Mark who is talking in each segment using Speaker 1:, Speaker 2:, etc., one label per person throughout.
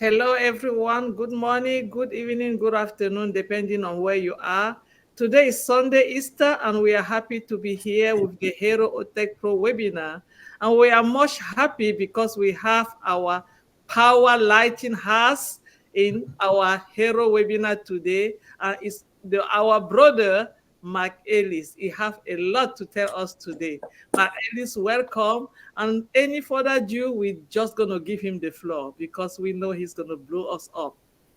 Speaker 1: Hello, everyone. Good morning, good evening, good afternoon, depending on where you are. Today is Sunday, Easter, and we are happy to be here with the Hero Tech Pro webinar. And we are much happy because we have our power lighting house in our Hero webinar today. And it's our brother, Mike Ellis. He have a lot to tell us today. Mike Ellis, welcome. And any further ado, we're just going to give him the floor because we know he's going to blow us up.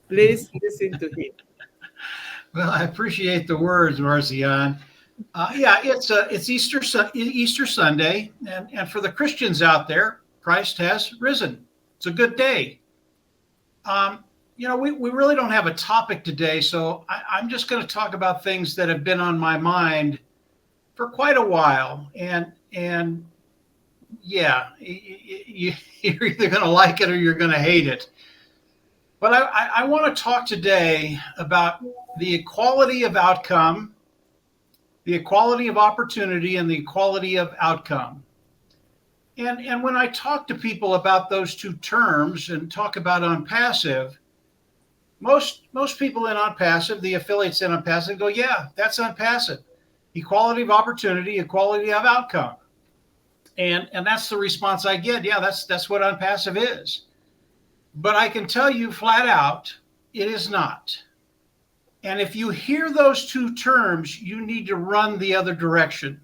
Speaker 1: Please listen to him.
Speaker 2: Well, I appreciate the words, Marcion. Yeah, it's Easter Sunday, and for the Christians out there, Christ has risen. It's a good day. We really don't have a topic today, so I'm just going to talk about things that have been on my mind for quite a while, and yeah, you're either going to like it or you're going to hate it. But I want to talk today about the equality of outcome, the equality of opportunity, and the equality of outcome. And when I talk to people about those two terms and talk about OnPassive, most people in OnPassive, the affiliates in OnPassive, go, yeah, that's OnPassive. Equality of opportunity, equality of outcome. And that's the response I get. Yeah, that's what OnPassive is. But I can tell you flat out, it is not. And if you hear those two terms, you need to run the other direction.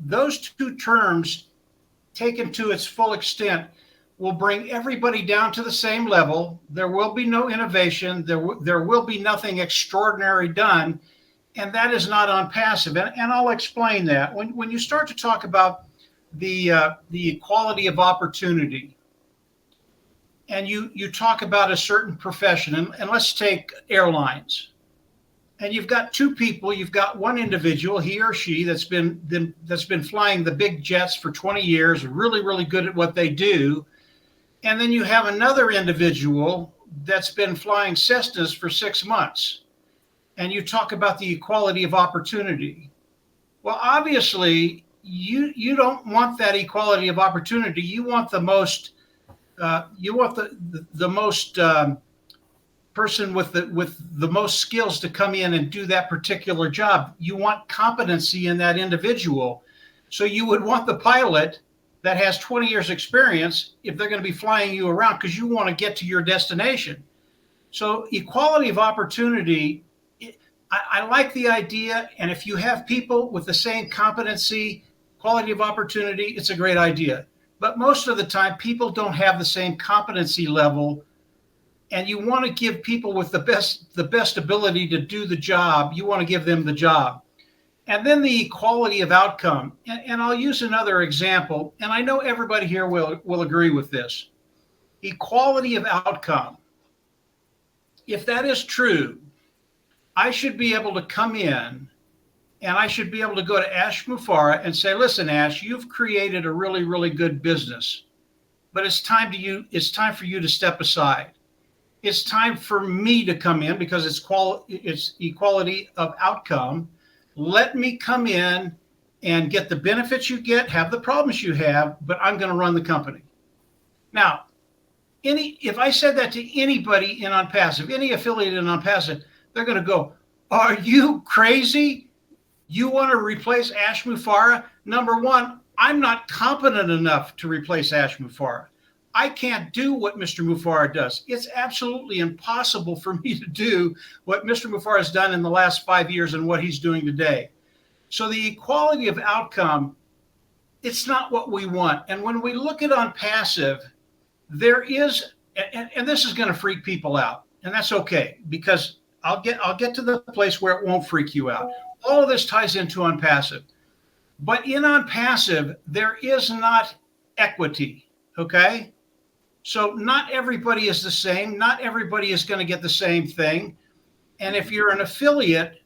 Speaker 2: Those two terms, taken to its full extent, will bring everybody down to the same level. There will be no innovation. There will be nothing extraordinary done. And that is not OnPassive. And I'll explain that. When you start to talk about the equality of opportunity, and you talk about a certain profession, and let's take airlines. And you've got two people, you've got one individual, he or she, that's been flying the big jets for 20 years, really, really good at what they do. And then you have another individual that's been flying Cessnas for 6 months. And you talk about the equality of opportunity. Well, obviously, you don't want that equality of opportunity. You want the most the most person with the most skills to come in and do that particular job. You want competency in that individual. So you would want the pilot that has 20 years experience if they're going to be flying you around because you want to get to your destination. So equality of opportunity, I like the idea. And if you have people with the same competency, quality of opportunity, it's a great idea. But most of the time, people don't have the same competency level, and you want to give people with the best ability to do the job. You want to give them the job. And then the equality of outcome. And I'll use another example, and I know everybody here will agree with this. Equality of outcome. If that is true, I should be able to come in and I should be able to go to Ash Mufareh and say, listen, Ash, you've created a really, really good business, but it's time for you to step aside. It's time for me to come in because it's equality of outcome. Let me come in and get the benefits you get, have the problems you have, but I'm going to run the company. Now, if I said that to anybody in OnPassive, any affiliate in OnPassive, they're going to go, are you crazy? You want to replace Ash Mufareh? Number one, I'm not competent enough to replace Ash Mufareh. I can't do what Mr. Mufareh does. It's absolutely impossible for me to do what Mr. Mufareh has done in the last 5 years and what he's doing today. So the equality of outcome, it's not what we want. And when we look at OnPassive, there is, and this is going to freak people out, and that's okay, because I'll get to the place where it won't freak you out. All of this ties into OnPassive. But in OnPassive, there is not equity, okay? So not everybody is the same. Not everybody is going to get the same thing. And if you're an affiliate,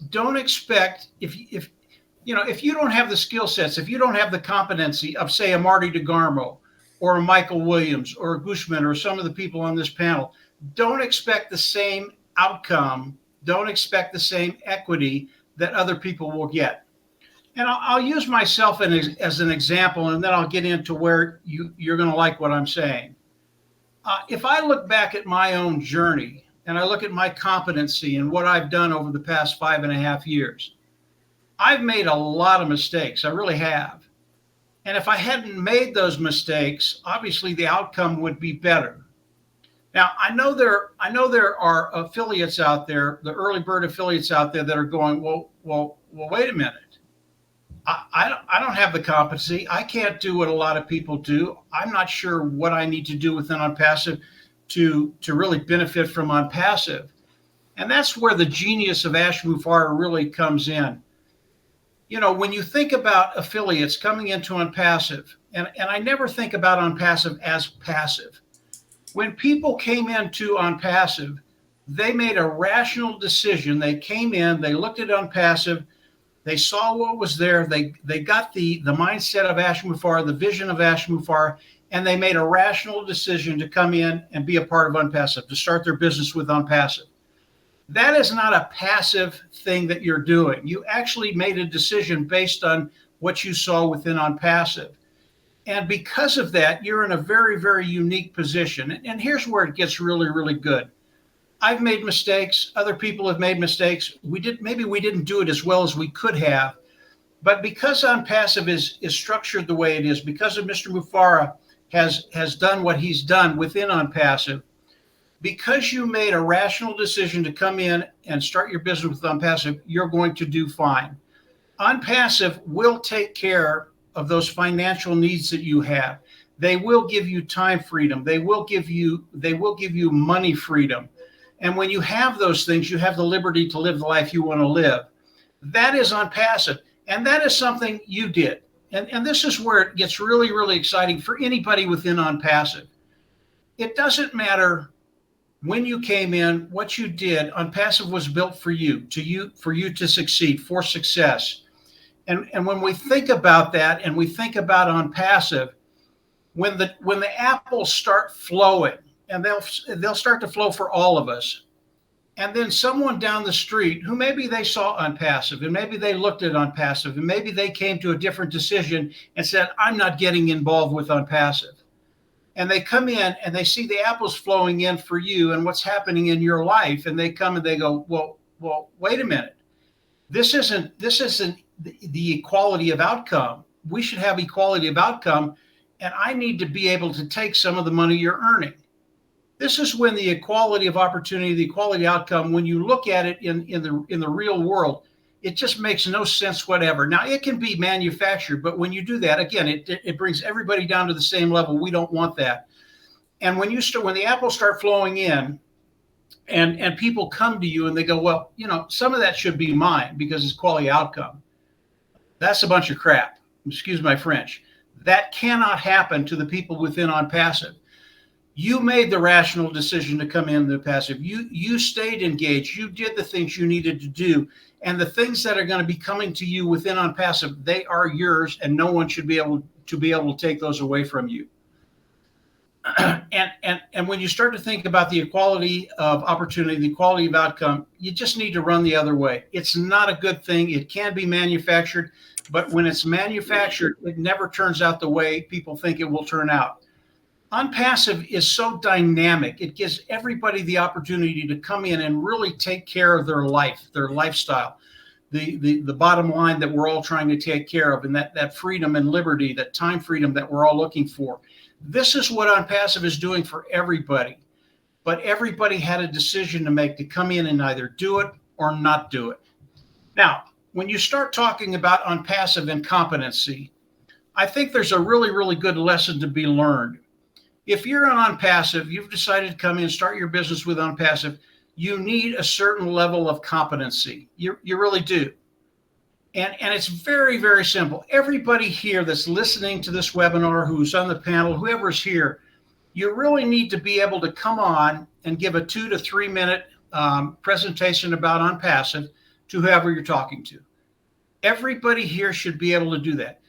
Speaker 2: don't expect, if you don't have the skill sets, if you don't have the competency of, say, a Marty DeGarmo or a Michael Williams or a Gushman or some of the people on this panel, don't expect the same outcome. Don't expect the same equity that other people will get. And I'll use myself as an example, and then I'll get into where you're going to like what I'm saying. If I look back at my own journey and I look at my competency and what I've done over the past 5.5 years, I've made a lot of mistakes. I really have. And if I hadn't made those mistakes, obviously the outcome would be better. Now, I know there are affiliates out there, the early bird affiliates out there that are going, well, wait a minute. I don't have the competency. I can't do what a lot of people do. I'm not sure what I need to do within OnPassive to really benefit from OnPassive. And that's where the genius of Ash Mufareh really comes in. You know, when you think about affiliates coming into OnPassive, and I never think about OnPassive as passive. When people came into OnPassive, they made a rational decision. They came in, they looked at OnPassive, they saw what was there, they got the mindset of Ash Mufareh, the vision of Ash Mufareh, and they made a rational decision to come in and be a part of OnPassive, to start their business with OnPassive. That is not a passive thing that you're doing. You actually made a decision based on what you saw within OnPassive. And because of that, you're in a very, very unique position. And here's where it gets really, really good. I've made mistakes. Other people have made mistakes. Maybe we didn't do it as well as we could have. But because OnPassive is structured the way it is, because of Mr. Mufareh has done what he's done within OnPassive, because you made a rational decision to come in and start your business with OnPassive, you're going to do fine. OnPassive will take care of those financial needs that you have. They will give you time freedom. They will give you money freedom. And when you have those things, you have the liberty to live the life you want to live. That is OnPassive. And that is something you did. And this is where it gets really, really exciting for anybody within OnPassive. It doesn't matter when you came in, what you did. OnPassive was built for you to succeed, for success. And when we think about that and we think about OnPassive, when the apples start flowing, and they'll start to flow for all of us, and then someone down the street who maybe they saw OnPassive and maybe they looked at OnPassive and maybe they came to a different decision and said, I'm not getting involved with OnPassive. And they come in and they see the apples flowing in for you and what's happening in your life, and they come and they go, well, wait a minute. This isn't the equality of outcome. We should have equality of outcome, and I need to be able to take some of the money you're earning. This is when the equality of opportunity, the equality outcome, when you look at it in the real world, it just makes no sense whatever. Now, it can be manufactured, but when you do that, again, it brings everybody down to the same level. We don't want that. And when the apples start flowing in, and people come to you and they go, well, you know, some of that should be mine because it's quality outcome. That's a bunch of crap. Excuse my French. That cannot happen to the people within OnPassive. You made the rational decision to come in the passive. You stayed engaged. You did the things you needed to do. And the things that are going to be coming to you within OnPassive, they are yours, and no one should be able to take those away from you. And when you start to think about the equality of opportunity, the equality of outcome, you just need to run the other way. It's not a good thing. It can be manufactured, but when it's manufactured, it never turns out the way people think it will turn out. OnPassive is so dynamic. It gives everybody the opportunity to come in and really take care of their life, their lifestyle, the bottom line that we're all trying to take care of, and that freedom and liberty, that time freedom that we're all looking for. This is what OnPassive is doing for everybody. But everybody had a decision to make to come in and either do it or not do it. Now, when you start talking about OnPassive and competency, I think there's a really, really good lesson to be learned. If you're on OnPassive, you've decided to come in and start your business with OnPassive, you need a certain level of competency. You really do. And it's very, very simple. Everybody here that's listening to this webinar, who's on the panel, whoever's here, you really need to be able to come on and give a 2 to 3 minute presentation about OnPassive to whoever you're talking to. Everybody here should be able to do that.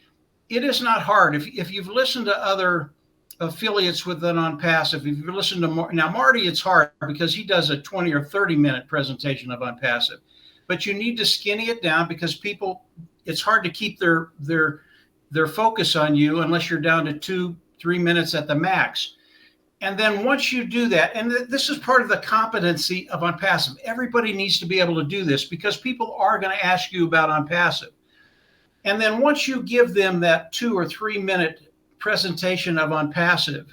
Speaker 2: It is not hard. If you've listened to other affiliates with an OnPassive, if you listen to Marty, it's hard because he does a 20 or 30 minute presentation of OnPassive, but you need to skinny it down because people, it's hard to keep their focus on you unless you're down to 2-3 minutes at the max. And then once you do that, and this is part of the competency of OnPassive, everybody needs to be able to do this because people are going to ask you about OnPassive. And then once you give them that 2 or 3 minute presentation of OnPassive,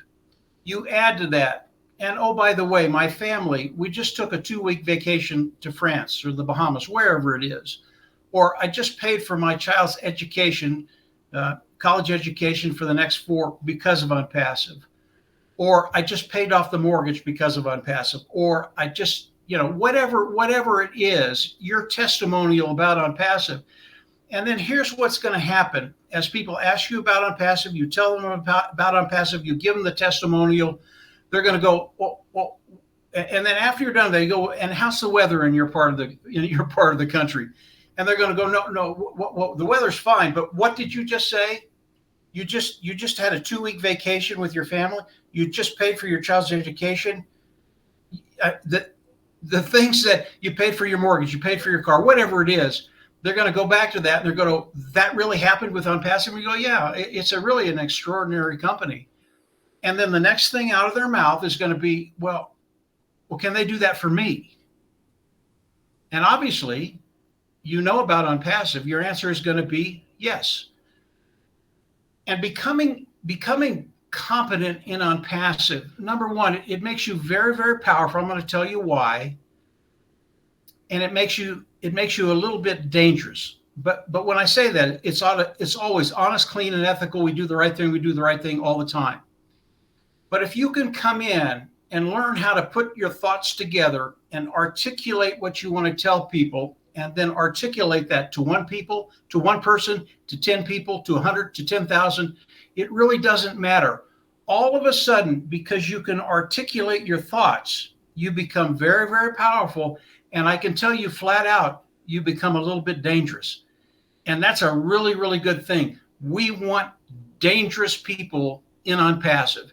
Speaker 2: you add to that. And oh, by the way, my family, we just took a 2-week vacation to France or the Bahamas, wherever it is. Or I just paid for my child's education, college education for the next 4 because of OnPassive. Or I just paid off the mortgage because of OnPassive. Or I just, whatever it is, your testimonial about OnPassive. And then here's what's going to happen. As people ask you about OnPassive, you tell them about OnPassive, you give them the testimonial, they're going to go, well, and then after you're done, they go, and how's the weather in your part of the country? And they're going to go, no, the weather's fine, but what did you just say? You just had a 2-week vacation with your family. You just paid for your child's education. The things that you paid for your mortgage, you paid for your car, whatever it is, they're going to go back to that and they're going to, that really happened with OnPassive. We go, yeah, it's really an extraordinary company. And then the next thing out of their mouth is going to be, well, can they do that for me? And obviously, about OnPassive, your answer is going to be yes. And becoming competent in OnPassive, number one, it makes you very, very powerful. I'm going to tell you why. And it makes you a little bit dangerous. But when I say that, it's always honest, clean, and ethical. We do the right thing. We do the right thing all the time. But if you can come in and learn how to put your thoughts together and articulate what you want to tell people, and then articulate that to one person, to 10 people, to 100, to 10,000, it really doesn't matter. All of a sudden, because you can articulate your thoughts, you become very, very powerful. And I can tell you flat out, you become a little bit dangerous. And that's a really, really good thing. We want dangerous people in OnPassive.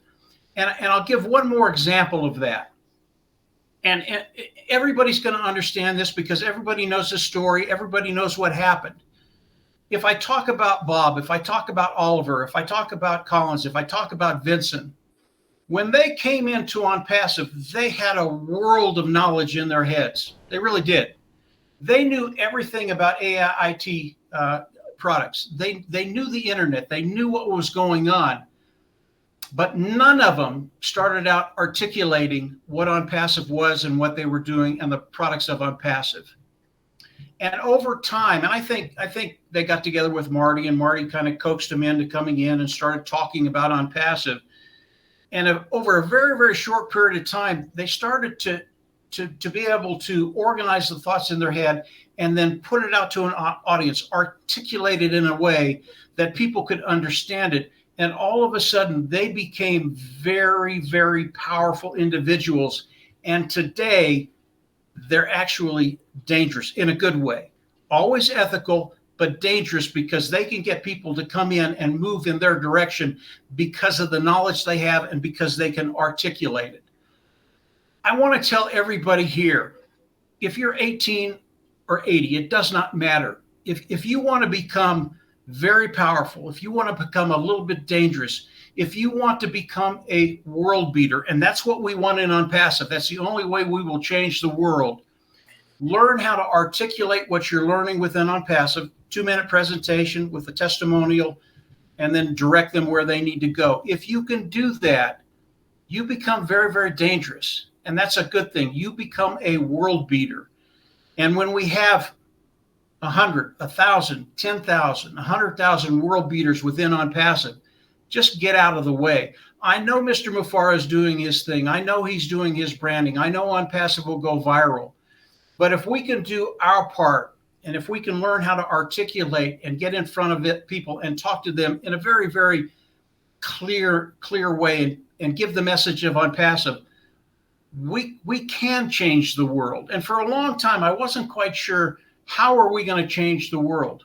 Speaker 2: And I'll give one more example of that. And everybody's going to understand this because everybody knows the story. Everybody knows what happened. If I talk about Bob, if I talk about Oliver, if I talk about Collins, if I talk about Vincent, when they came into OnPassive, they had a world of knowledge in their heads. They really did. They knew everything about AI IT products. They knew the internet. They knew what was going on. But none of them started out articulating what OnPassive was and what they were doing and the products of OnPassive. And over time, and I think they got together with Marty, and Marty kind of coaxed them into coming in and started talking about OnPassive. And over a very, very short period of time, they started to be able to organize the thoughts in their head and then put it out to an audience, articulate it in a way that people could understand it. And all of a sudden, they became very, very powerful individuals. And today, they're actually dangerous in a good way. Always ethical, but dangerous because they can get people to come in and move in their direction because of the knowledge they have and because they can articulate it. I want to tell everybody here, if you're 18 or 80, it does not matter. If you want to become very powerful, if you want to become a little bit dangerous, if you want to become a world beater, and that's what we want in OnPassive, that's the only way we will change the world. Learn how to articulate what you're learning within OnPassive, 2-minute presentation with a testimonial, and then direct them where they need to go. If you can do that, you become very, very dangerous. And that's a good thing. You become a world beater. And when we have 100, 1,000, 10,000, 100,000 world beaters within OnPassive, just get out of the way. I know Mr. Mufareh is doing his thing. I know he's doing his branding. I know OnPassive will go viral. But if we can do our part, and if we can learn how to articulate and get in front of people and talk to them in a very, very clear way and give the message of OnPassive, we can change the world. And for a long time, I wasn't quite sure, how are we going to change the world?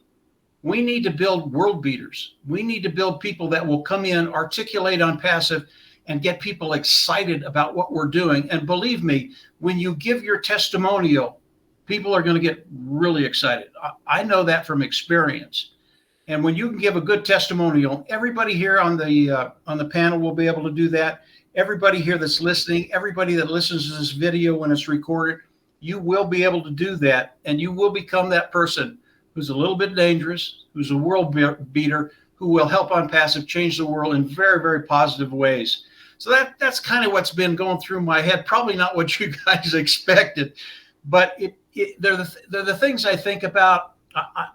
Speaker 2: We need to build world beaters. We need to build people that will come in, articulate OnPassive, and get people excited about what we're doing. And believe me, when you give your testimonial, people are going to get really excited. I know that from experience. And when you can give a good testimonial, everybody here on the panel will be able to do that. everybody here that's listening, everybody that listens to this video when it's recorded, you will be able to do that, and you will become that person who's a little bit dangerous, who's a world beater, who will help OnPassive change the world in very, very positive ways. So that's kind of what's been going through my head. Probably not what you guys expected, but they're the things I think about.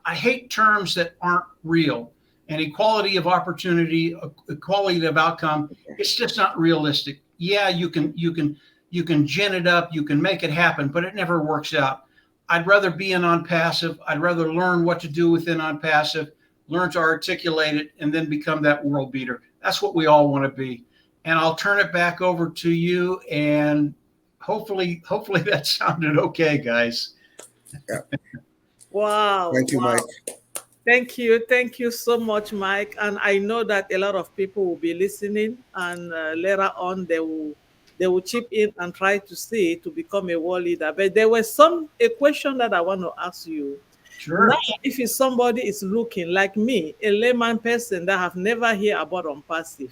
Speaker 2: I hate terms that aren't real. And equality of opportunity, equality of outcome, it's just not realistic. Yeah, you can gin it up, you can make it happen, but it never works out. I'd rather be in OnPassive. I'd rather learn what to do within OnPassive, learn to articulate it, and then become that world beater. That's what we all want to be. And I'll turn it back over to you. And hopefully that sounded okay, guys.
Speaker 3: Yeah.
Speaker 1: Wow.
Speaker 3: Thank you,
Speaker 1: wow.
Speaker 3: Mike.
Speaker 1: Thank you so much, Mike. And I know that a lot of people will be listening, and later on they will chip in and try to see to become a world leader. But there was a question that I want to ask you.
Speaker 2: Sure.
Speaker 1: Now, if somebody is looking like me, a layman person that have never heard about OnPassive,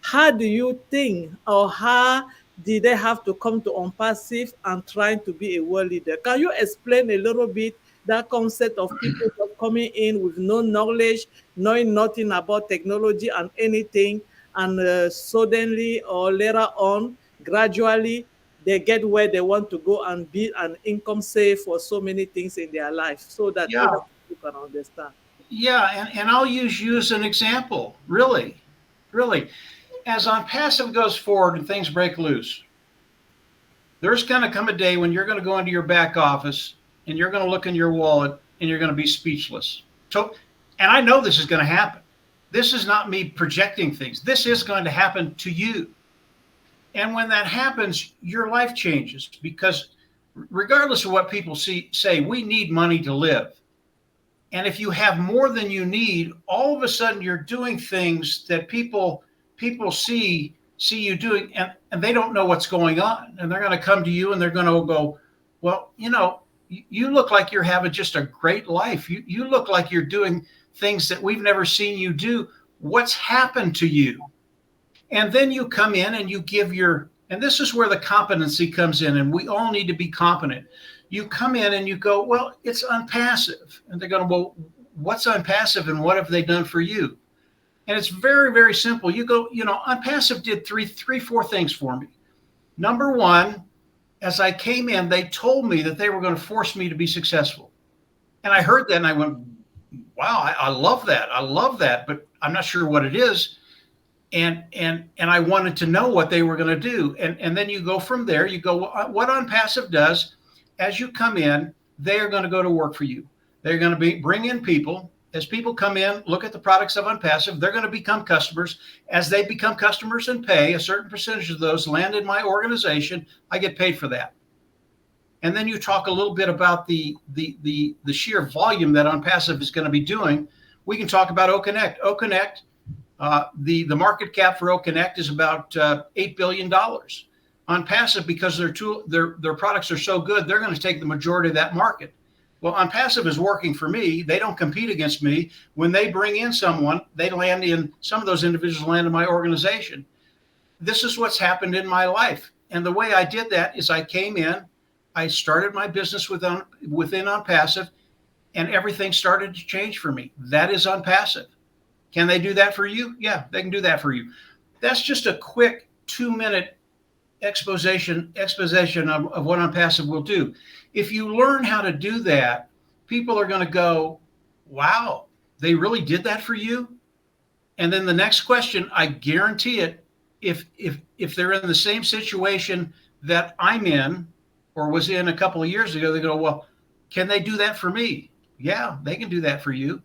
Speaker 1: how do you think, or how did they have to come to OnPassive and trying to be a world leader? Can you explain a little bit that concept of people just coming in with no knowledge, knowing nothing about technology and anything, and suddenly or later on, gradually, they get where they want to go and be an income save for so many things in their life, so that other people can understand?
Speaker 2: Yeah, and I'll use you as an example, really. As OnPassive goes forward and things break loose, there's going to come a day when you're going to go into your back office and you're going to look in your wallet and you're going to be speechless. So, and I know this is going to happen. This is not me projecting things. This is going to happen to you. And when that happens, your life changes, because regardless of what people say, we need money to live. And if you have more than you need, all of a sudden you're doing things that people see you doing, and they don't know what's going on. And they're going to come to you and they're going to go, well, you look like you're having just a great life. You look like you're doing things that we've never seen you do. What's happened to you? And then you come in and you give and this is where the competency comes in, and we all need to be competent. You come in and you go, well, it's OnPassive. And they're going, well, what's OnPassive and what have they done for you? And it's very, very simple. You go, OnPassive did four things for me. Number one, as I came in, they told me that they were going to force me to be successful. And I heard that and I went, wow, I love that. I love that, but I'm not sure what it is. And I wanted to know what they were going to do. And then you go from there, you go, what OnPassive does, as you come in, they are going to go to work for you. They're going to bring in people. As people come in, look at the products of OnPassive, they're going to become customers. As they become customers and pay, a certain percentage of those land in my organization. I get paid for that. And then you talk a little bit about the sheer volume that OnPassive is going to be doing. We can talk about OConnect. OConnect, the market cap for OConnect is about $8 billion. OnPassive, because their products are so good, they're going to take the majority of that market. Well, OnPassive is working for me. They don't compete against me. When they bring in someone, some of those individuals land in my organization. This is what's happened in my life. And the way I did that is I came in, I started my business within OnPassive, and everything started to change for me. That is OnPassive. Can they do that for you? Yeah, they can do that for you. That's just a quick 2-minute exposition of what OnPassive will do. If you learn how to do that, people are going to go, wow, they really did that for you? And then the next question, I guarantee it, if they're in the same situation that I'm in or was in a couple of years ago, they go, well, can they do that for me? Yeah, they can do that for you.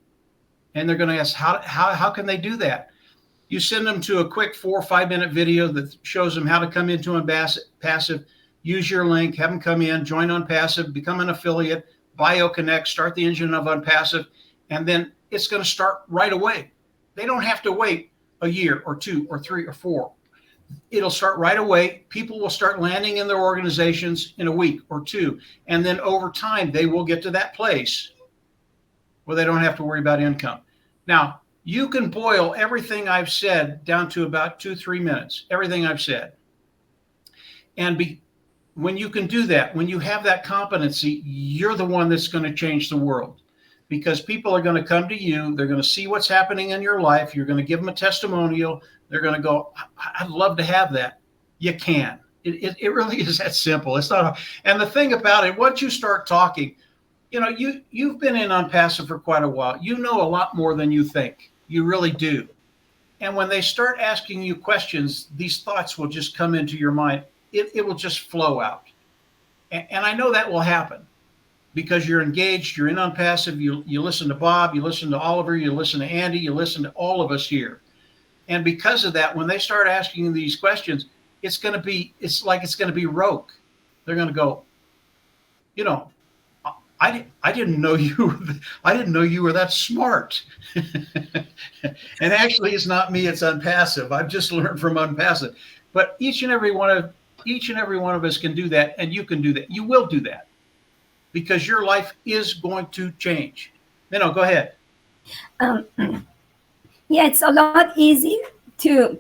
Speaker 2: And they're going to ask, how can they do that? You send them to a quick 4 or 5 minute video that shows them how to come into OnPassive, use your link, have them come in, join OnPassive, become an affiliate, buy OConnect, start the engine of OnPassive, and then it's going to start right away. They don't have to wait a year or 2 or 3 or 4. It'll start right away. People will start landing in their organizations in a week or 2. And then over time, they will get to that place where they don't have to worry about income. Now, You can boil everything I've said down to about 2-3 minutes, everything I've said. And when you can do that, when you have that competency, you're the one that's going to change the world, because people are going to come to you. They're going to see what's happening in your life. You're going to give them a testimonial. They're going to go, I'd love to have that. You can. It really is that simple. It's not. And the thing about it, once you start talking, you've been in OnPassive for quite a while. You know a lot more than you think. You really do. And when they start asking you questions, these thoughts will just come into your mind. It will just flow out. And I know that will happen because you're engaged, you're in OnPassive, you listen to Bob, you listen to Oliver, you listen to Andy, you listen to all of us here. And because of that, when they start asking these questions, it's going to be rote. They're going to go, I didn't know you were that smart. And actually, it's not me, it's OnPassive. I've just learned from OnPassive. But each and every one of us can do that, and you can do that. You will do that because your life is going to change. Go ahead.
Speaker 3: Yeah, it's a lot easier to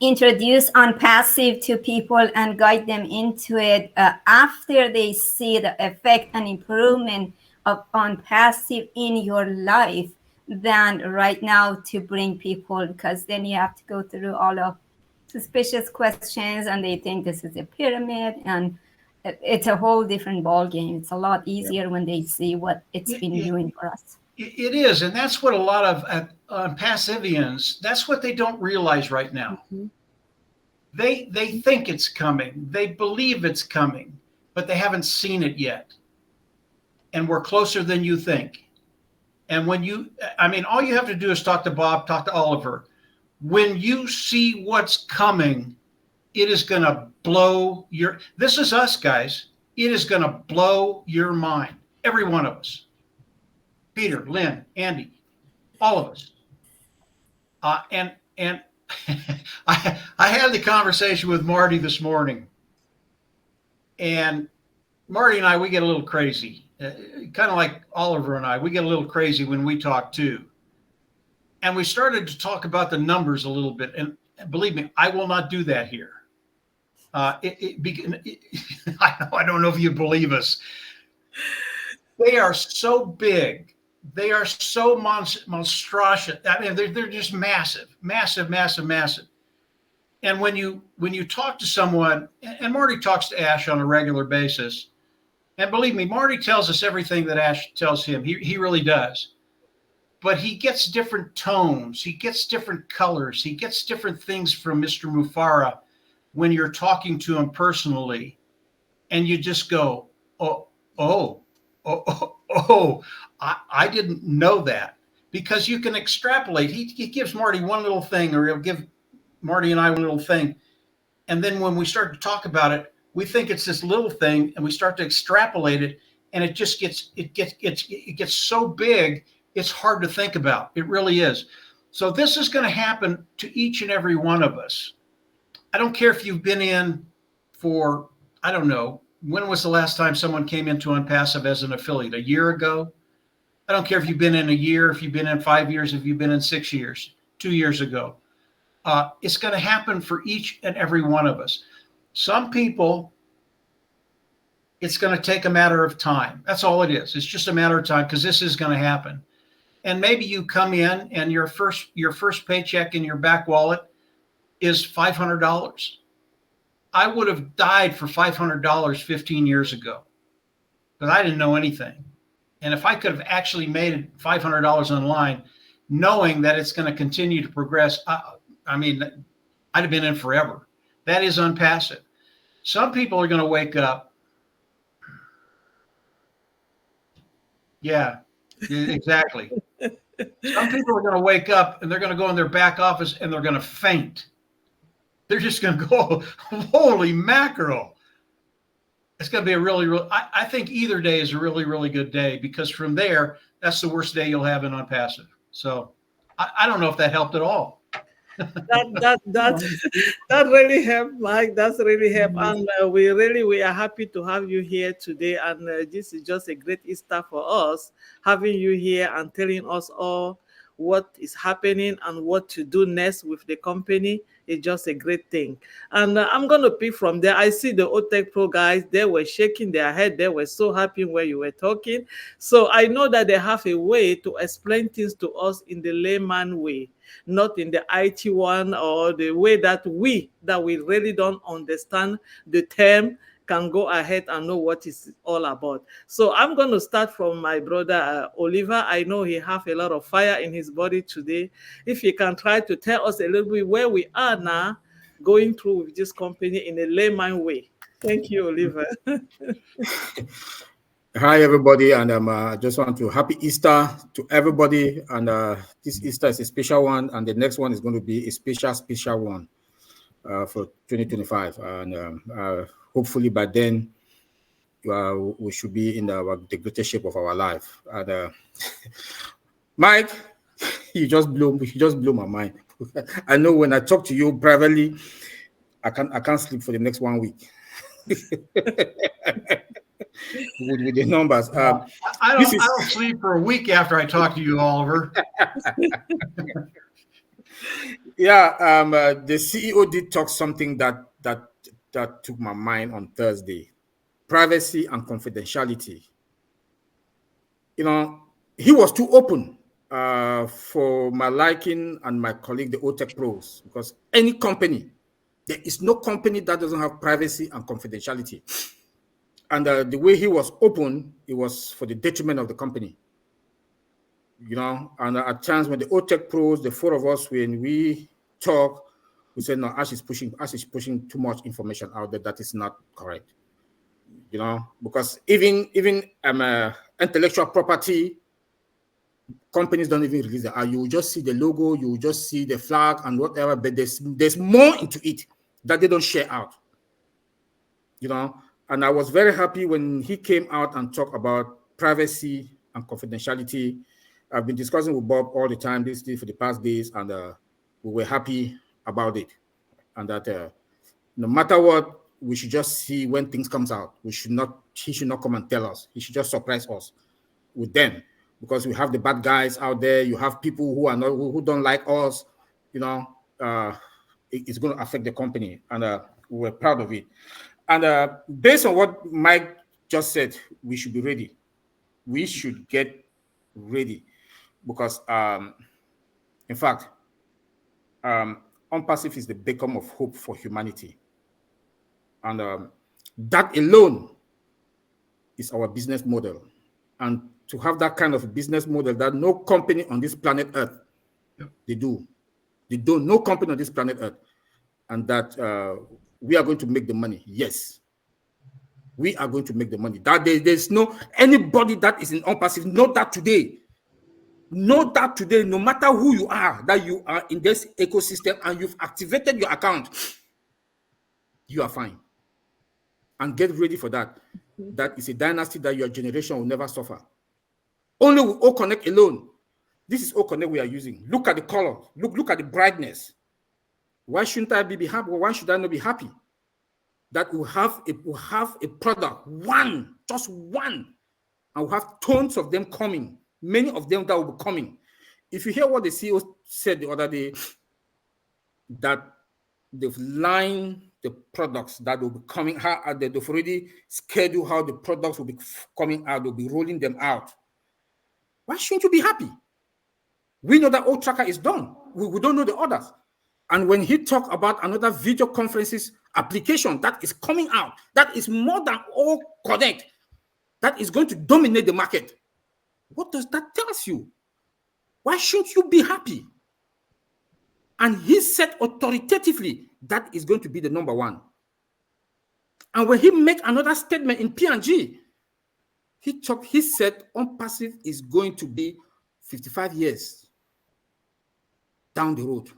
Speaker 3: introduce OnPassive to people and guide them into it after they see the effect and improvement of OnPassive in your life than right now to bring people, because then you have to go through all of suspicious questions and they think this is a pyramid, and it's a whole different ball game. It's a lot easier when they see what it's been doing for us.
Speaker 2: It is, and that's what a lot of OnPassivians, that's what they don't realize right now. Mm-hmm. They think it's coming, they believe it's coming, but they haven't seen it yet. And we're closer than you think. And all you have to do is talk to Bob, talk to Oliver. When you see what's coming, it is going to blow this is us, guys. It is going to blow your mind. Every one of us. Peter, Lynn, Andy, all of us. And I had the conversation with Marty this morning. And Marty and I, we get a little crazy. Kind of like Oliver and I, we get a little crazy when we talk too. And we started to talk about the numbers a little bit. And believe me, I will not do that here. I don't know if you believe us. They are so big. They are so monstrous. I mean, they're just massive, massive, massive, massive. And when you talk to someone, and Marty talks to Ash on a regular basis, and believe me, Marty tells us everything that Ash tells him. He really does. But he gets different tones. He gets different colors. He gets different things from Mr. Mufareh when you're talking to him personally. And you just go, I didn't know that. Because you can extrapolate. He gives Marty one little thing, or he'll give Marty and I one little thing. And then when we start to talk about it, we think it's this little thing, and we start to extrapolate it, and it just gets so big, it's hard to think about. It really is. So this is going to happen to each and every one of us. I don't care if you've been in for, I don't know, when was the last time someone came into OnPassive as an affiliate? A year ago? I don't care if you've been in a year, if you've been in 5 years, if you've been in 6 years, 2 years ago. It's going to happen for each and every one of us. Some people, it's going to take a matter of time. That's all it is. It's just a matter of time, because this is going to happen. And maybe you come in and your first paycheck in your back wallet is $500. I would have died for $500 15 years ago, because I didn't know anything. And if I could have actually made $500 online, knowing that it's going to continue to progress, I'd have been in forever. That is OnPassive. Some people are going to wake up. Yeah, exactly. Some people are going to wake up and they're going to go in their back office and they're going to faint. They're just going to go, holy mackerel. It's going to be I think either day is a really, really good day, because from there, that's the worst day you'll have in OnPassive. So I don't know if that helped at all.
Speaker 1: That really helped, Mike. That's really helped. And we are happy to have you here today. And this is just a great Easter for us, having you here and telling us all what is happening and what to do next with the company is just a great thing. And I'm going to pick from there. I see the OTech Pro guys, they were shaking their head. They were so happy when you were talking. So I know that they have a way to explain things to us in the layman way, not in the IT one or the way that we really don't understand the term can go ahead and know what it's all about. So I'm going to start from my brother Oliver. I know he have a lot of fire in his body today. If he can try to tell us a little bit where we are now going through with this company in a layman way. Thank you, Oliver.
Speaker 4: Hi, everybody, and I just want to happy Easter to everybody. And this Easter is a special one, and the next one is going to be a special one for 2025. And hopefully by then we should be in the greatest shape of our life. And Mike, you just blew my mind. I know when I talk to you privately, I can't sleep for the next 1 week. with the numbers.
Speaker 2: I don't sleep for a week after I talk to you, Oliver.
Speaker 4: Yeah, the CEO did talk something that took my mind on Thursday. Privacy and confidentiality. You know, he was too open for my liking and my colleague, the OTech Pros, because any company, there is no company that doesn't have privacy and confidentiality. And the way he was open, it was for the detriment of the company. You know, and at times when the OTech Pros, the four of us, when we talk, we say, no, Ash is pushing too much information out there that is not correct. You know, because even intellectual property, companies don't even release it. You will just see the logo, you will just see the flag and whatever, but there's more into it that they don't share out. You know, and I was very happy when he came out and talked about privacy and confidentiality. I've been discussing with Bob all the time this for the past days, and we were happy about it. And that no matter what, we should just see when things comes out. He should not come and tell us. He should just surprise us with them, because we have the bad guys out there. You have people who don't like us. You know, it's going to affect the company, and we're proud of it. And based on what Mike just said, we should be ready. We should get ready, because in fact, OnPassive is the beacon of hope for humanity. And that alone is our business model. And to have that kind of business model that no company on this planet Earth, they do. No company on this planet Earth. And that we are going to make the money. Yes. We are going to make the money. That there's no anybody that is in OnPassive, know that today. Know that today, no matter who you are, that you are in this ecosystem and you've activated your account, you are fine. And get ready for that. That is a dynasty that your generation will never suffer. Only with OConnect alone. This is OConnect we are using. Look at the color. Look at the brightness. Why shouldn't I be happy? Why should I not be happy? That we have a product, just one, and we have tons of them coming. Many of them that will be coming. If you hear what the CEO said the other day, that they've lined the products that will be coming out, they've already scheduled how the products will be coming out, they'll be rolling them out. Why shouldn't you be happy? We know that O-Tracker is done. We don't know the others. And when he talked about another video conferences application that is coming out, that is more than OConnect, that is going to dominate the market. What does that tell you? Why shouldn't you be happy? And he said authoritatively that is going to be the number one. And when he make another statement in P&G, he said OnPassive is going to be 55 years down the road.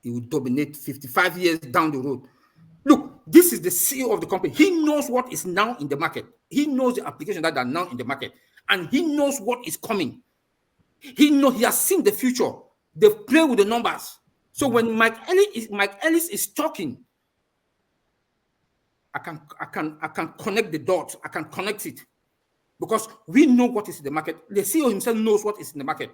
Speaker 4: It will dominate 55 years down the road. Look, this is the CEO of the company. He knows what is now in the market. He knows the applications that are now in the market. And he knows what is coming. He has seen the future. They've played with the numbers. So when Mike Ellis is talking, I can connect the dots. I can connect it. Because we know what is in the market. The CEO himself knows what is in the market.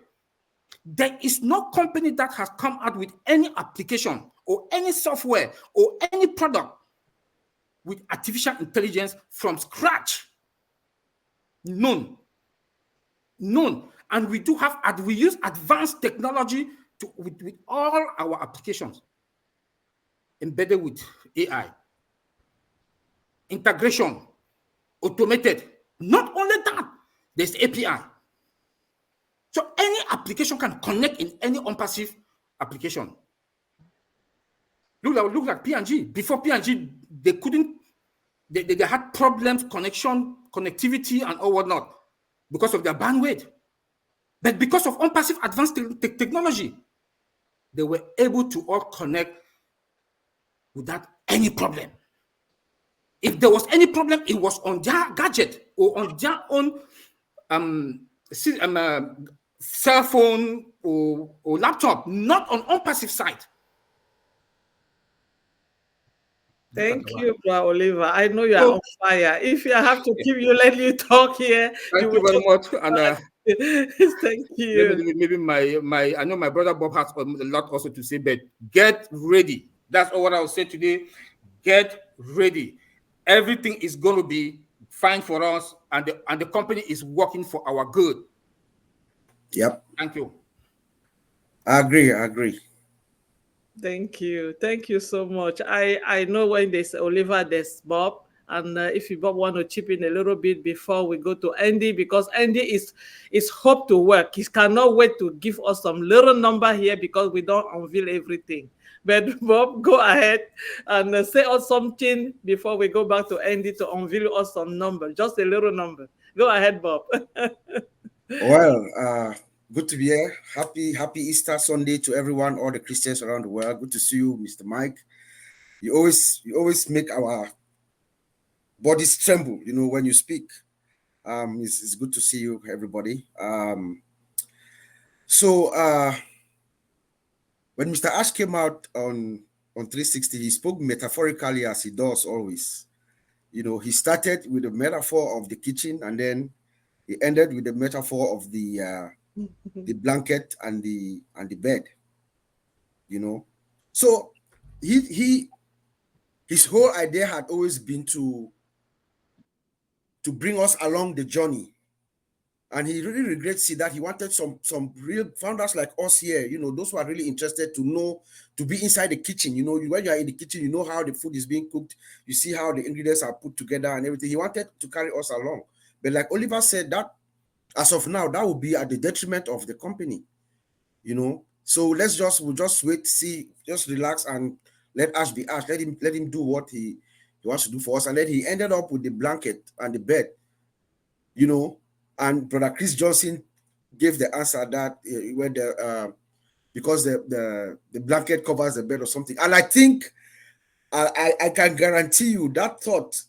Speaker 4: There is no company that has come out with any application or any software or any product with artificial intelligence from scratch. None. None. And we use advanced technology with all our applications embedded with AI. Integration, automated. Not only that, there's API. So any application can connect in any OnPassive application. Look like P&G. Before P&G, they couldn't, they had problems, connectivity, and all whatnot because of their bandwidth. But because of OnPassive advanced technology, they were able to all connect without any problem. If there was any problem, it was on their gadget or on their own cell phone or laptop, not on OnPassive side.
Speaker 1: Thank you, Bro Oliver. I know you are on fire. If I have to keep you, let you talk here.
Speaker 4: Thank you very much. And
Speaker 1: thank you.
Speaker 4: Maybe my I know my brother Bob has a lot also to say, but get ready. That's all what I'll say today. Get ready. Everything is going to be fine for us, and the company is working for our good.
Speaker 5: Yep.
Speaker 4: Thank you.
Speaker 5: I agree.
Speaker 1: Thank you so much. I know when there's Oliver, there's Bob, and if you Bob want to chip in a little bit before we go to Andy, because Andy is hope to work. He cannot wait to give us some little number here because we don't unveil everything. But Bob, go ahead and say us something before we go back to Andy to unveil us some number, just a little number. Go ahead, Bob.
Speaker 5: Well, good to be here. Happy Easter Sunday to everyone, all the Christians around the world. Good to see you, Mr. Mike. You always make our bodies tremble, when you speak. It's good to see you, everybody. So when Mr. Ash came out on 360, he spoke metaphorically as he does always. He started with the metaphor of the kitchen, and then he ended with the metaphor of the blanket and the bed. So his whole idea had always been to bring us along the journey. And he really regrets it that he wanted some real founders like us here, those who are really interested to know, to be inside the kitchen. When you are in the kitchen, you know how the food is being cooked. You see how the ingredients are put together and everything. He wanted to carry us along. But like Oliver said, that as of now, that will be at the detriment of the company, So we'll just wait, see, just relax and let Ash be Ash. Let him do what he wants to do for us. And then he ended up with the blanket and the bed, And Brother Chris Johnson gave the answer that because the blanket covers the bed or something. And I think I can guarantee you that thought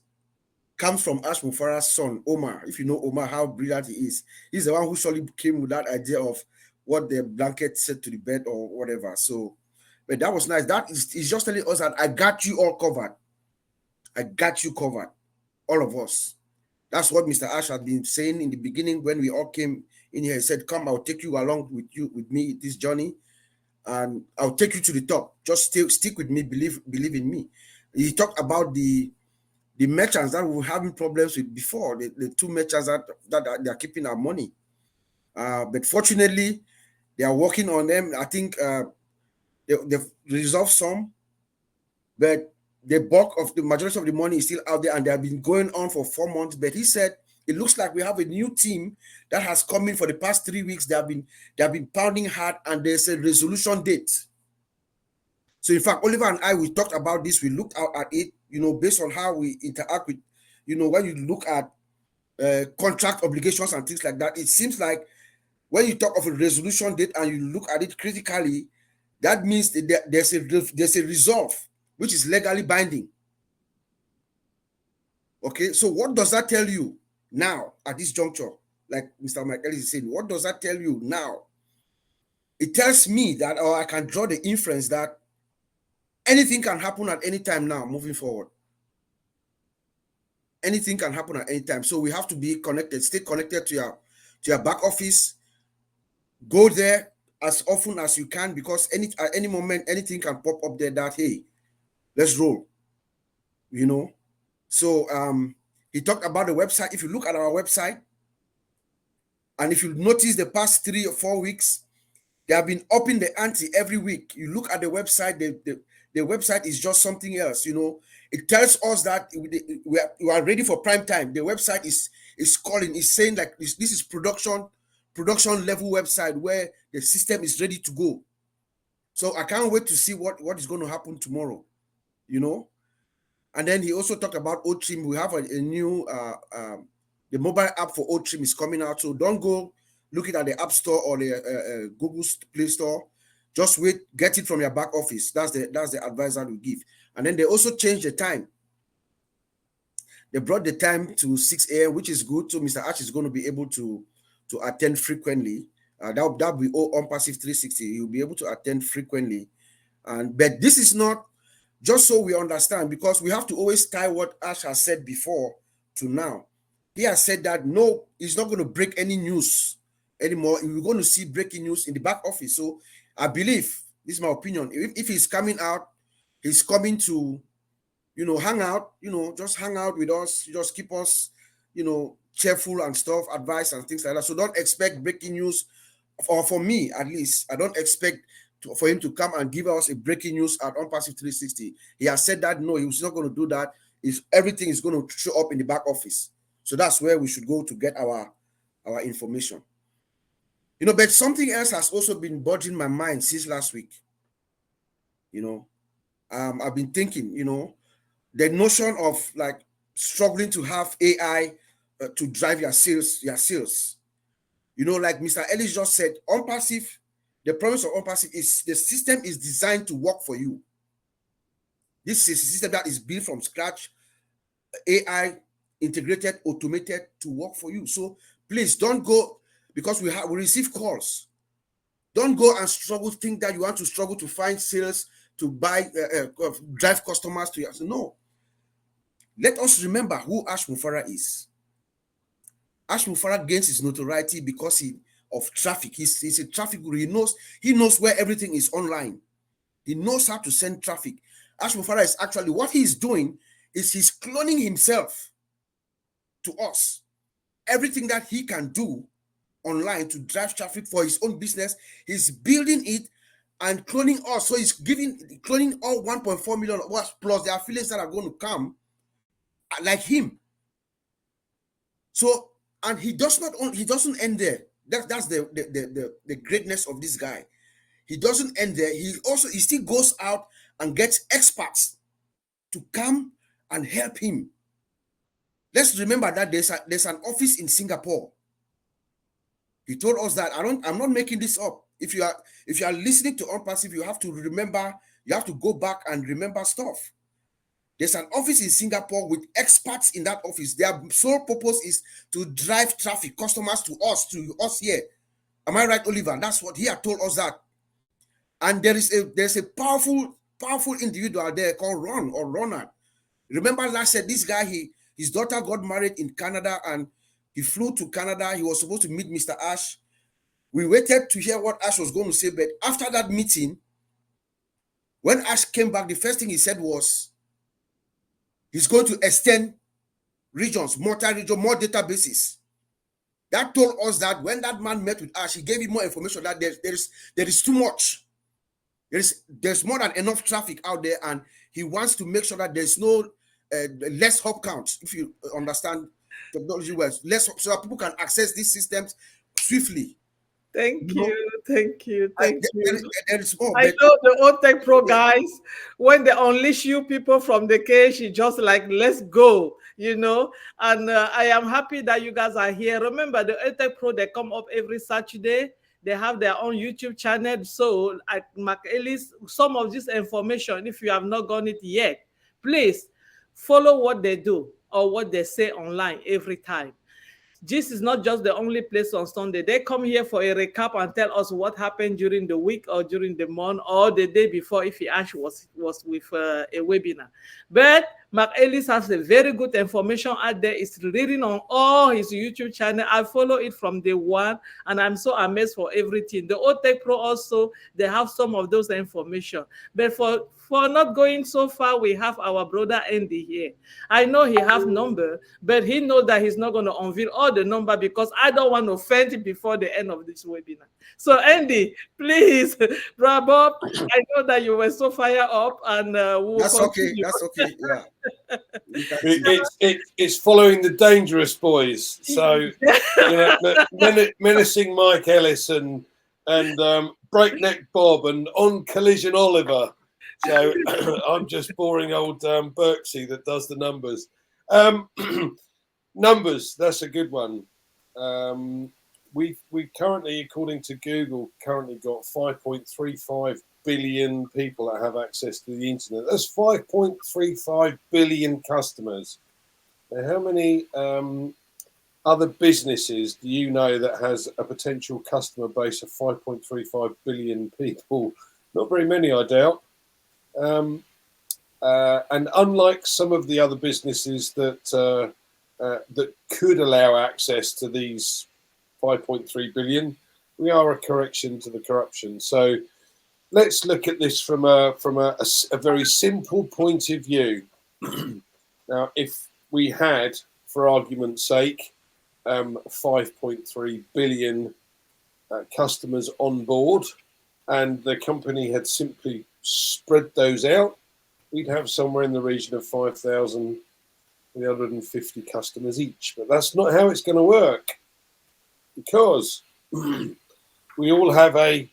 Speaker 5: comes from Ash Mufareh's son, Omar. If you know Omar, how brilliant he is. He's the one who surely came with that idea of what the blanket said to the bed or whatever. So, but that was nice. That is just telling us that I got you all covered. I got you covered, all of us. That's what Mr. Ash had been saying in the beginning when we all came in here. He said, come, I'll take you along with me this journey, and I'll take you to the top. Just stick with me, believe in me. He talked about the merchants that we were having problems with before, the two merchants that they are keeping our money. But fortunately, they are working on them. I think they've resolved some, but the bulk of the majority of the money is still out there, and they have been going on for 4 months. But he said it looks like we have a new team that has come in for the past 3 weeks. They have been pounding hard, and there's a resolution date. So in fact, Oliver and I, we talked about this. We looked out at it, based on how we interact with, when you look at contract obligations and things like that. It seems like when you talk of a resolution date and you look at it critically, that means that there's a resolve which is legally binding. Okay, so what does that tell you now at this juncture? Like Mr. Mike Ellis is saying, what does that tell you now? It tells me that, or I can draw the inference that anything can happen at any time now, moving forward. Anything can happen at any time. So we have to be connected, stay connected to your back office, go there, as often as you can, because at any moment anything can pop up there that, hey, let's roll. So he talked about the website. If you look at our website, and if you notice the past 3 or 4 weeks, they have been upping the ante every week. You look at the website, the website is just something else. It tells us that we are ready for prime time. The website is calling, is saying like this is production level website where the system is ready to go. So I can't wait to see what is going to happen tomorrow. And then he also talked about OTrim. We have a new the mobile app for OTrim is coming out. So don't go look it at the App Store or the Google Play Store. Just wait, get it from your back office. That's the advice I will give. And then they also changed the time. They brought the time to 6 a.m., which is good. So Mr. Ash is going to be able to attend frequently. That will be OnPassive 360. He'll be able to attend frequently. But this is not, just so we understand, because we have to always tie what Ash has said before to now. He has said that no, he's not going to break any news anymore. We're going to see breaking news in the back office. So I believe, this is my opinion, if he's coming out, he's coming to, hang out, just hang out with us, just keep us, cheerful and stuff, advice and things like that. So don't expect breaking news, or for me at least, I don't expect for him to come and give us a breaking news at OnPassive 360. He has said that no, he's not going to do that. Everything is going to show up in the back office. So that's where we should go to get our information. But something else has also been bothering my mind since last week. I've been thinking, the notion of like struggling to have AI to drive your sales. Like Mr. Ellis just said, OnPassive, the promise of OnPassive is the system is designed to work for you. This is a system that is built from scratch, AI integrated, automated to work for you. So please don't go, because we receive calls. Don't go and think that you want to struggle to find sales, to buy, drive customers to you. So no. Let us remember who Ash Mufareh is. Ash Mufareh gains his notoriety because of traffic. He's a traffic guru. He knows where everything is online. He knows how to send traffic. Ash Mufareh is actually, what he's doing is he's cloning himself to us. Everything that he can do online to drive traffic for his own business, he's building it and cloning us. So he's cloning all 1.4 million of us plus the affiliates that are going to come like him. So, and he doesn't end there. That's the greatness of this guy. He doesn't end there. He still goes out and gets experts to come and help him. Let's remember that there's an office in Singapore. He told us that. I'm not making this up. If you are listening to OnPassive, you have to remember, you have to go back and remember stuff. There's an office in Singapore with experts in that office. Their sole purpose is to drive traffic, customers to us here. Am I right, Oliver? That's what he had told us that. And there's a powerful individual there called Ronald. Remember last year, this guy, his daughter got married in Canada and he flew to Canada. He was supposed to meet Mr. Ash. We waited to hear what Ash was going to say, but after that meeting, when Ash came back, the first thing he said was, he's going to extend regions, multi-region, more databases. That told us that when that man met with Ash, he gave him more information that there is too much. There's more than enough traffic out there, and he wants to make sure that there's no less hop counts, if you understand technology well, so that people can access these systems swiftly.
Speaker 1: Thank you. There is
Speaker 5: more.
Speaker 1: I know the old tech pro guys, when they unleash you people from the cage, you just like, let's go, and I am happy that you guys are here. Remember, the old tech pro, they come up every Saturday. They have their own YouTube channel. So at Mike Ellis, some of this information, if you have not gotten it yet, please follow what they do or what they say online every time. This is not just the only place on Sunday. They come here for a recap and tell us what happened during the week or during the month or the day before if he actually was with a webinar. But Mike Ellis has a very good information out there. It's reading on all his YouTube channel. I follow it from day one, and I'm so amazed for everything. The OTech Pro also, they have some of those information. But for not going so far, we have our brother Andy here. I know he have number, but he knows that he's not going to unveil all the number because I don't want to offend him before the end of this webinar. So Andy, please, wrap up. I know that you were so fired up, and we'll
Speaker 5: That's okay.
Speaker 1: continue.
Speaker 5: That's okay. Yeah.
Speaker 6: It's following the dangerous boys. So menacing Mike Ellis and breakneck Bob and on collision Oliver. So I'm just boring old Berksy that does the numbers. Numbers, that's a good one. We currently, according to Google, currently got 5.35 billion people that have access to the internet. That's 5.35 billion customers. Now, how many other businesses do you know that has a potential customer base of 5.35 billion people? Not very many, I doubt. And unlike some of the other businesses that that could allow access to these 5.3 billion, we are a correction to the corruption. So let's look at this from a very simple point of view. Now, if we had, for argument's sake, 5.3 billion customers on board, and the company had simply spread those out, we'd have somewhere in the region of 5,350 customers each. But that's not how it's going to work, because we all have a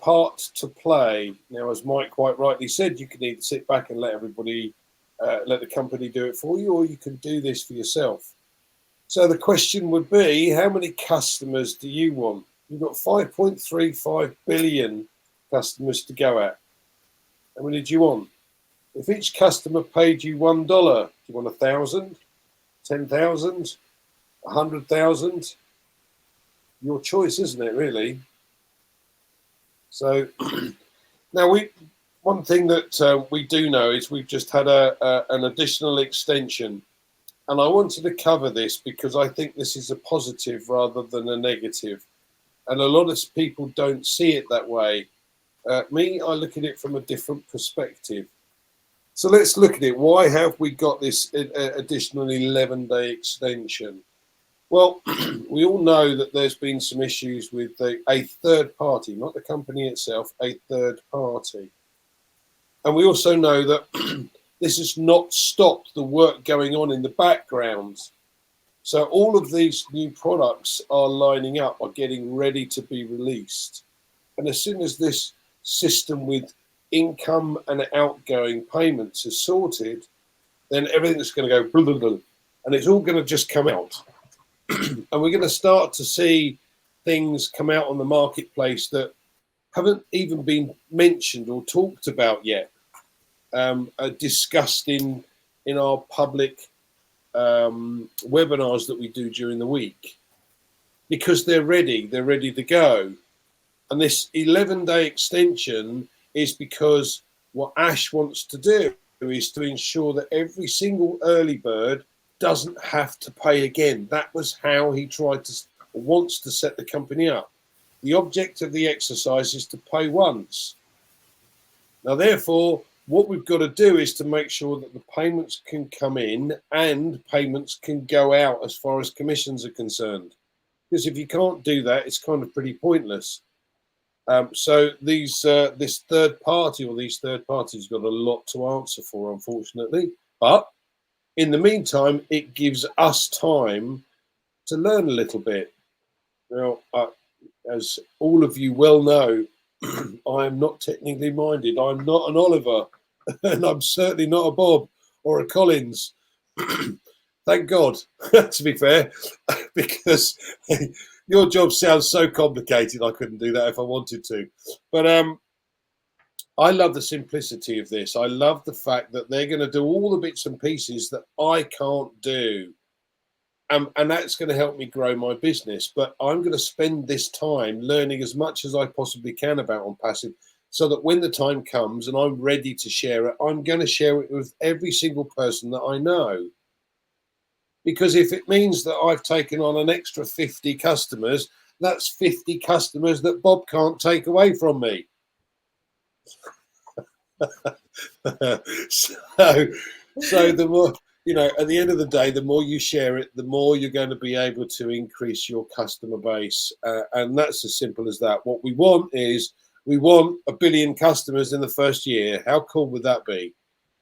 Speaker 6: part to play. Now, as Mike quite rightly said, you can either sit back and let everybody, let the company do it for you, or you can do this for yourself. So the question would be, how many customers do you want? You've got 5.35 billion customers to go at. How many do you want? If each customer paid you $1, do you want 1,000, 10,000, 100,000? Your choice, isn't it, really? So now one thing that we do know is we've just had an additional extension, and I wanted to cover this because I think this is a positive rather than a negative, and a lot of people don't see it that way. Me, I look at it from a different perspective. So let's look at it. Why have we got this additional 11-day extension? Well, we all know that there's been some issues with a third party, not the company itself, a third party. And we also know that this has not stopped the work going on in the background. So all of these new products are lining up, are getting ready to be released. And as soon as this system with income and outgoing payments is sorted, then everything's going to go blah, blah, blah, and it's all going to just come out. And we're going to start to see things come out on the marketplace that haven't even been mentioned or talked about yet, are discussed in our public webinars that we do during the week, because they're ready to go. And this 11-day extension is because what Ash wants to do is to ensure that every single early bird doesn't have to pay again. That was how he wants to set the company up. The object of the exercise is to pay once. Now, therefore, what we've got to do is to make sure that the payments can come in and payments can go out as far as commissions are concerned. Because if you can't do that, it's kind of pretty pointless. So this third party or these third parties got a lot to answer for, unfortunately. But in the meantime, it gives us time to learn a little bit. Now, as all of you well know, I am not technically minded. I'm not an Oliver, and I'm certainly not a Bob or a Collins. Thank God, to be fair, because your job sounds so complicated. I couldn't do that if I wanted to. But I love the simplicity of this. I love the fact that they're going to do all the bits and pieces that I can't do. And that's going to help me grow my business. But I'm going to spend this time learning as much as I possibly can about OnPassive, so that when the time comes and I'm ready to share it, I'm going to share it with every single person that I know. Because if it means that I've taken on an extra 50 customers, that's 50 customers that Bob can't take away from me. So the more, you know, at the end of the day, the more you share it, the more you're going to be able to increase your customer base. And that's as simple as that. What we want is, we want 1 billion customers in the first year. How cool would that be?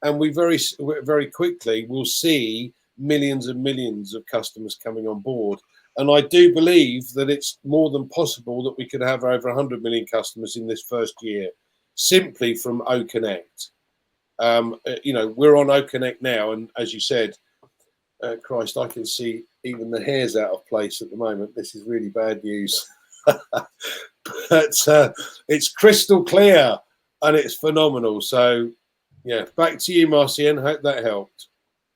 Speaker 6: And we very quickly will see millions and millions of customers coming on board. And I do believe that it's more than possible that we could have over 100 million customers in this first year, simply from OConnect. You know, we're on OConnect now, and as you said, Christ, I can see even the hairs out of place at the moment. This is really bad news. But it's crystal clear and it's phenomenal. So, yeah, back to you, Marcian. Hope that helped.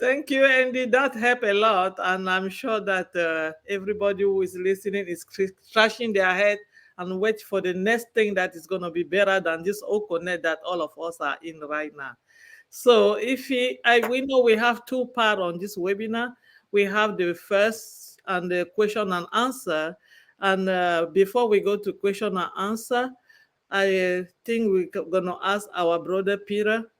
Speaker 1: Thank you, Andy. That helped a lot. And I'm sure that everybody who is listening is scratching their head and wait for the next thing that is going to be better than this OConnect that all of us are in right now. So we know we have two parts on this webinar. We have the first and the question and answer. And before we go to question and answer, I think we're going to ask our brother Peter